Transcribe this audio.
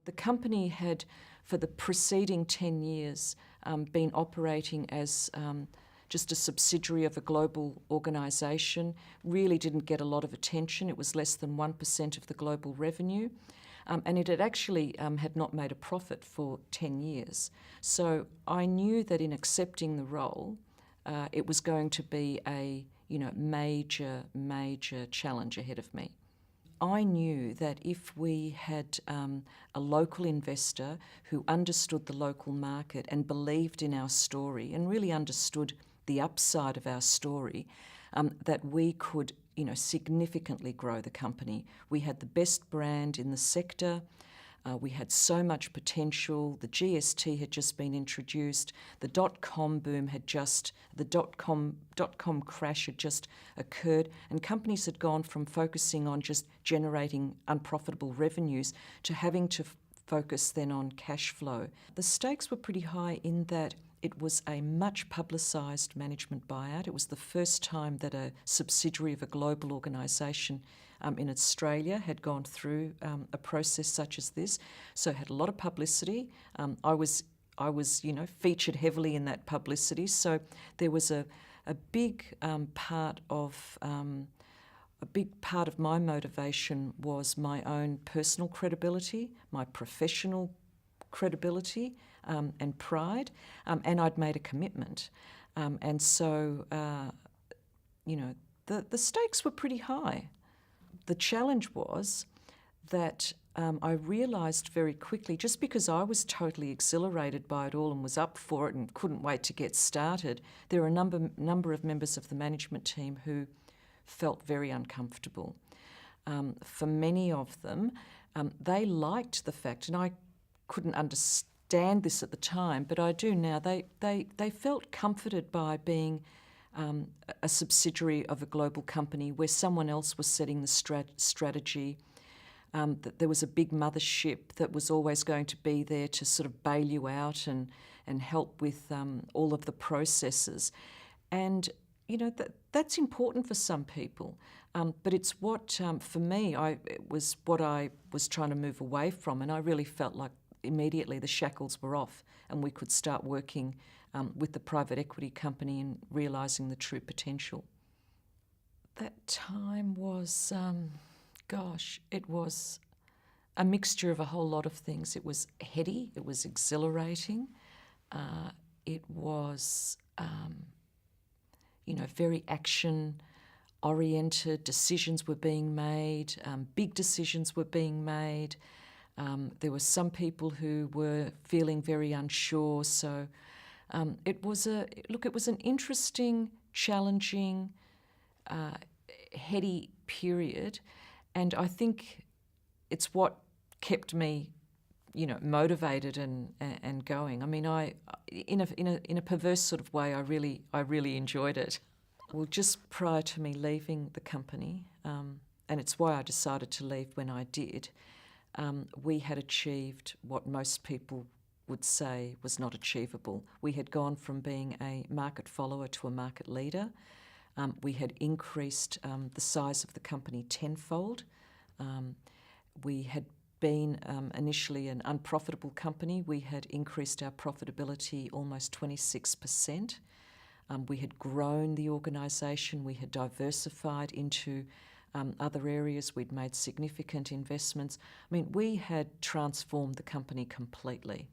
The company had, for the preceding 10 years, been operating as just a subsidiary of a global organisation, really didn't get a lot of attention. It was less than 1% of the global revenue. And it had actually had not made a profit for 10 years. So I knew that in accepting the role, it was going to be a major challenge ahead of me. I knew that if we had a local investor who understood the local market and believed in our story and really understood the upside of our story, that we could significantly grow the company. We had the best brand in the sector. We had so much potential. The GST had just been introduced. The dot-com boom had the dot-com crash had just occurred, and companies had gone from focusing on just generating unprofitable revenues to having to focus then on cash flow. The stakes were pretty high in that it was a much publicised management buyout. It was the first time that a subsidiary of a global organisation in Australia had gone through a process such as this. So it had a lot of publicity. I was featured heavily in that publicity. So there was a big part of my motivation was my own personal credibility, my professional credibility and pride, and I'd made a commitment. And so, the stakes were pretty high. The challenge was that I realised very quickly, just because I was totally exhilarated by it all and was up for it and couldn't wait to get started, there were a number of members of the management team who felt very uncomfortable. For many of them, they liked the fact, and I couldn't understand this at the time, but I do now. They felt comforted by being a subsidiary of a global company where someone else was setting the strategy, that there was a big mothership that was always going to be there to sort of bail you out and help with all of the processes. And that's important for some people, but it's what, for me, it was what I was trying to move away from, and I really felt like immediately the shackles were off and we could start working with the private equity company and realising the true potential. That time was, it was a mixture of a whole lot of things. It was heady, it was exhilarating, it was very action-oriented. Decisions were being made, big decisions were being made. There were some people who were feeling very unsure. So it was an interesting, challenging, heady period, and I think it's what kept me, motivated and going. I mean, in a perverse sort of way, I really enjoyed it. Well, just prior to me leaving the company, and it's why I decided to leave when I did, we had achieved what most people would say was not achievable. We had gone from being a market follower to a market leader. We had increased the size of the company tenfold. We had been initially an unprofitable company. We had increased our profitability almost 26%. We had grown the organisation. We had diversified into other areas. We'd made significant investments. I mean, we had transformed the company completely.